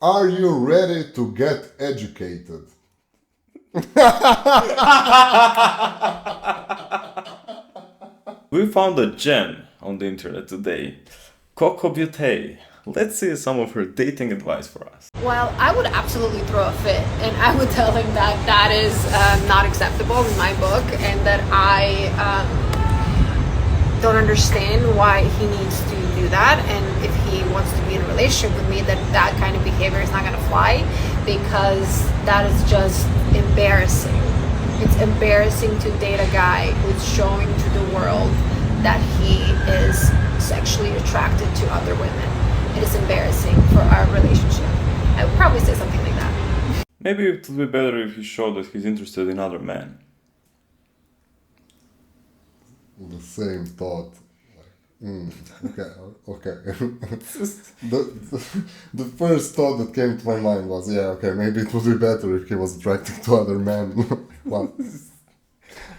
Are you ready to get educated? We found a gem on the internet today. Coco Butte. Let's see some of her dating advice for us. Well, I would absolutely throw a fit, and I would tell him that that is not acceptable in my book, and that I don't understand why he needs to do that, and if he wants to be in a relationship with me, that that kind of behavior is not going to fly, because that is just embarrassing. It's embarrassing to date a guy who's showing to the world that he is sexually attracted to other women. It is embarrassing for our relationship. I would probably say something like that. Maybe it would be better if he showed that he's interested in other men. The same thought. Okay. The first thought that came to my mind was, maybe it would be better if he was attracted to other men. Well,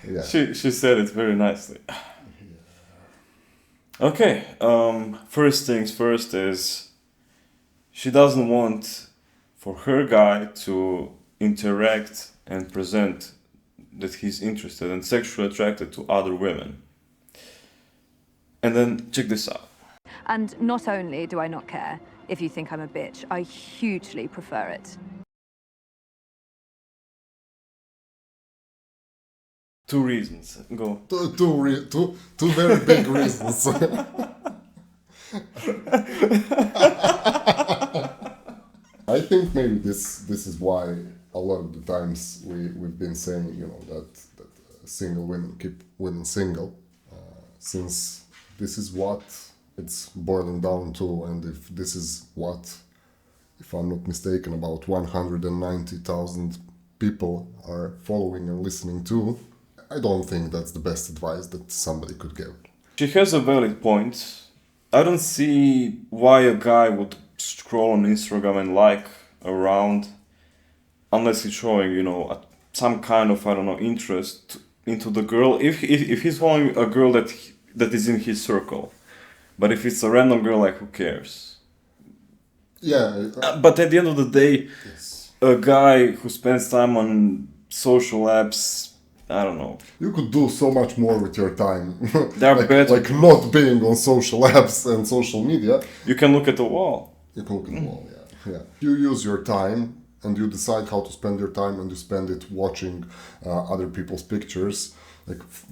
yeah. She said it very nicely. Okay, first things first is she doesn't want for her guy to interact and present that he's interested and sexually attracted to other women. And then check this out. And not only do I not care if you think I'm a bitch, I hugely prefer it. Two reasons. Go. Two very big reasons. I think maybe this is why a lot of the times we've been saying, that single women keep women single, since this is what it's boiling down to, and if this is what, if I'm not mistaken, about 190,000 people are following and listening to, I don't think that's the best advice that somebody could give. She has a valid point. I don't see why a guy would scroll on Instagram and like around unless he's showing, some kind of, interest into the girl. If he's following a girl that is in his circle. But if it's a random girl, who cares? Yeah. But at the end of the day, Yes. A guy who spends time on social apps, I don't know. You could do so much more with your time. They're better. Like not being on social apps and social media. You can look at the wall. You can look at the wall, yeah. You use your time and you decide how to spend your time, and you spend it watching other people's pictures.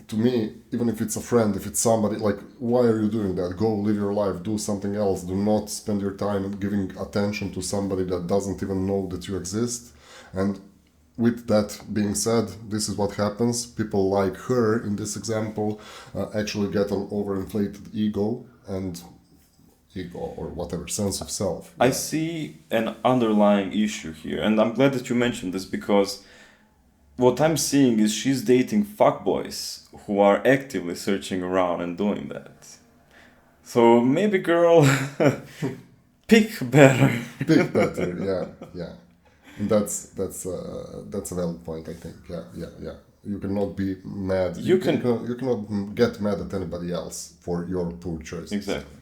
To me, even if it's a friend, if it's somebody, why are you doing that? Go live your life, do something else. Do not spend your time giving attention to somebody that doesn't even know that you exist. And with that being said, this is what happens. People like her, in this example, actually get an overinflated ego or whatever, sense of self. I see an underlying issue here, and I'm glad that you mentioned this, because what I'm seeing is she's dating fuckboys who are actively searching around and doing that. So maybe, girl, pick better. Pick better, yeah. And that's a valid point, I think. Yeah. You cannot be mad. You cannot get mad at anybody else for your poor choices. Exactly.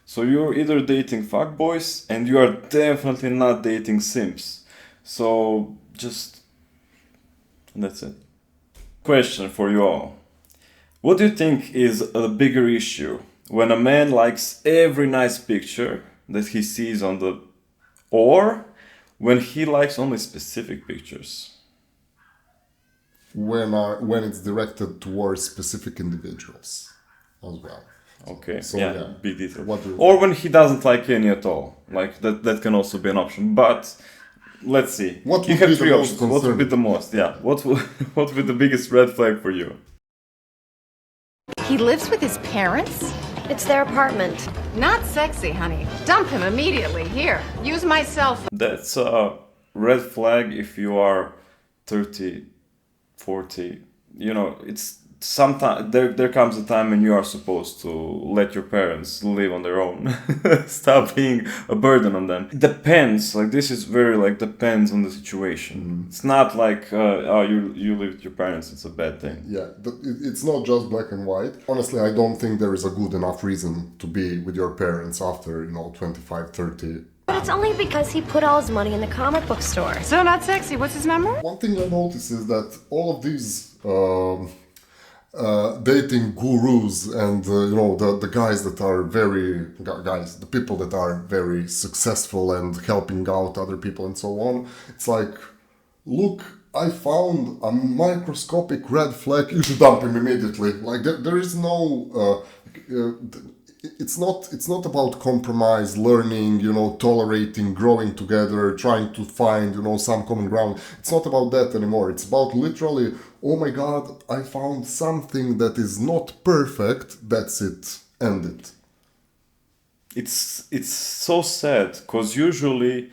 So you're either dating fuckboys, and you are definitely not dating simps. So that's it. Question for you all. What do you think is a bigger issue? When a man likes every nice picture that he sees or when he likes only specific pictures? When it's directed towards specific individuals as well. Okay, So, big detail. Or when he doesn't like any at all. That can also be an option. But let's see. What you would have be three the most options. What would be the most? Yeah. What would be the biggest red flag for you? He lives with his parents? It's their apartment. Not sexy, honey. Dump him immediately. Here, use my cell phone. That's a red flag if you are 30, 40. It's sometimes there comes a time when you are supposed to let your parents live on their own. Stop being a burden on them. It depends. This is very depends on the situation. Mm-hmm. It's not you live with your parents, it's a bad thing. Yeah, it's not just black and white. Honestly, I don't think there is a good enough reason to be with your parents after 25, 30 But it's only because he put all his money in the comic book store. So not sexy. What's his number? One thing I notice is that all of these dating gurus and the guys that are the people that are very successful and helping out other people and so on, it's like, look, I found a microscopic red flag, you should dump him immediately. Like there is no it's not about compromise, learning, tolerating, growing together, trying to find, some common ground. It's not about that anymore. It's about literally, oh my god, I found something that is not perfect, that's it, end it. It's so sad, because usually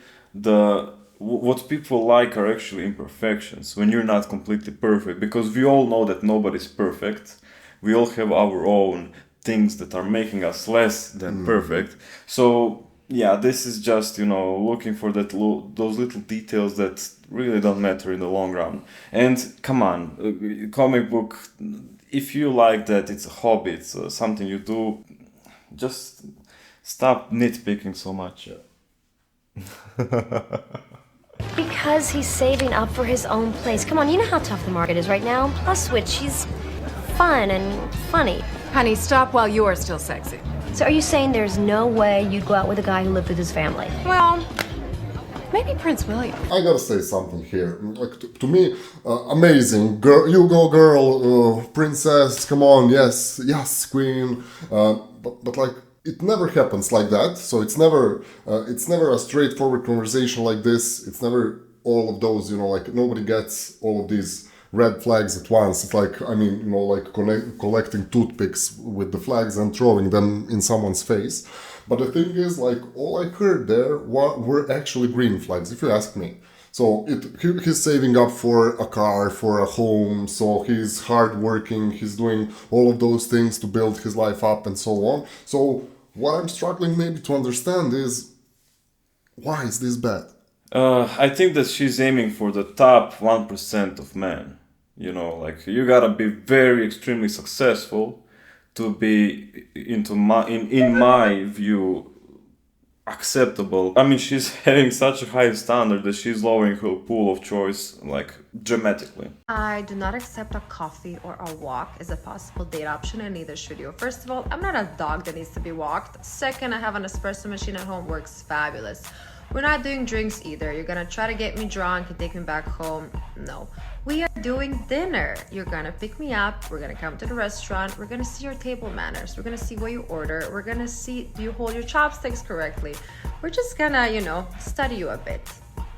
what people like are actually imperfections, when you're not completely perfect, because we all know that nobody's perfect. We all have our own things that are making us less than perfect. So yeah, this is just looking for those little details that really don't matter in the long run. And come on, comic book, if you like that, it's a hobby, it's something you do, just stop nitpicking so much. Because he's saving up for his own place. Come on, you know how tough the market is right now. Plus, which she's fun and funny. Honey, stop while you are still sexy. So are you saying there's no way you'd go out with a guy who lived with his family? Well, maybe Prince William. I gotta say something here. Like to me, amazing girl, you go girl, princess. Come on, yes, queen. But like it never happens like that. So it's never a straightforward conversation like this. It's never all of those. Like nobody gets all of these red flags at once. It's like, like collecting toothpicks with the flags and throwing them in someone's face. But the thing is, like, all I heard there were actually green flags, if you ask me. So he's saving up for a car, for a home, so he's hardworking, he's doing all of those things to build his life up and so on. So what I'm struggling maybe to understand is, why is this bad? I think that she's aiming for the top 1% of men. Like you gotta be very extremely successful to be in my view acceptable. I mean, she's having such a high standard that she's lowering her pool of choice like dramatically. I do not accept a coffee or a walk as a possible date option, and neither should you. First of all, I'm not a dog that needs to be walked. Second, I have an espresso machine at home, works fabulous. We're not doing drinks either. You're gonna try to get me drunk and take me back home. No. We are doing dinner. You're gonna pick me up. We're gonna come to the restaurant. We're gonna see your table manners. We're gonna see what you order. We're gonna see, do you hold your chopsticks correctly? We're just gonna, study you a bit.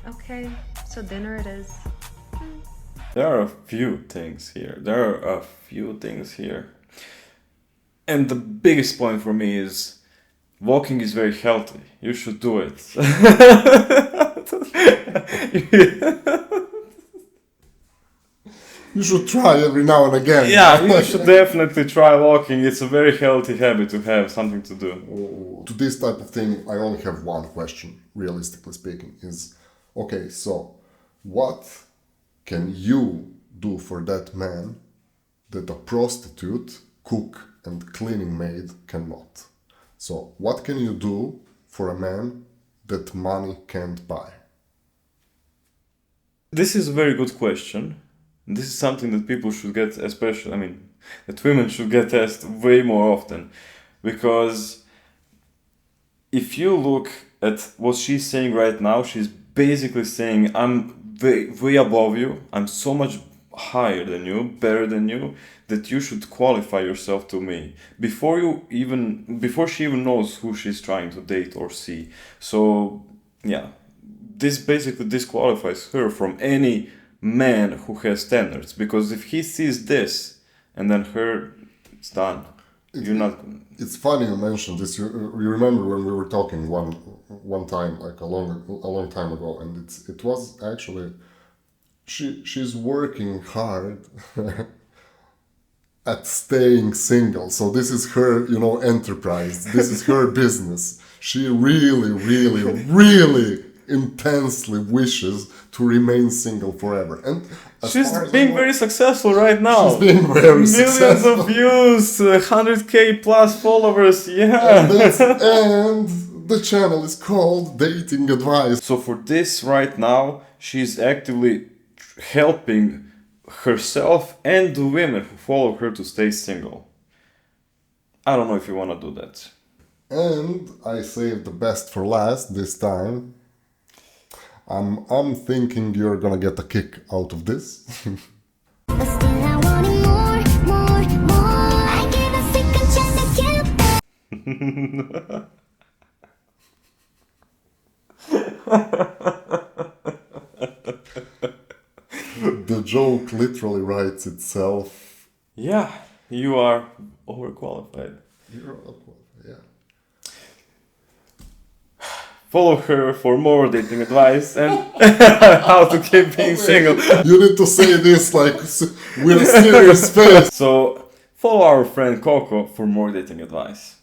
Okay? So dinner it is. There are a few things here. And the biggest point for me is walking is very healthy. You should do it. You should try every now and again. Yeah, you should definitely try walking. It's a very healthy habit to have something to do. To this type of thing, I only have one question, realistically speaking, is, okay, so what can you do for that man that a prostitute, cook, and cleaning maid cannot? So what can you do for a man that money can't buy? This is a very good question. This is something that people should get, that women should get asked way more often. Because if you look at what she's saying right now, she's basically saying, I'm way above you, I'm so much higher than you, better than you, that you should qualify yourself to me before she even knows who she's trying to date or see. So yeah, this basically disqualifies her from any man who has standards, because if he sees this and then her, it's done. It's funny you mentioned this. You remember when we were talking one time, like a long time ago, and it was actually she's working hard at staying single. So this is her, enterprise. This is her business. She really, really, really intensely wishes to remain single forever. And she's being very successful right now. She's being very successful. Millions of views, 100k plus followers, yeah. And The channel is called Dating Advice. So for this right now, she's actively helping herself and the women who follow her to stay single. I don't know if you want to do that. And I saved the best for last this time. I'm thinking you're gonna get a kick out of this. But still I wanted more, more, more. I gave a second chance to The joke literally writes itself. Yeah, you are overqualified. Yeah. Follow her for more dating advice and how to keep being single. You need to say this like with a serious face. So follow our friend Coco for more dating advice.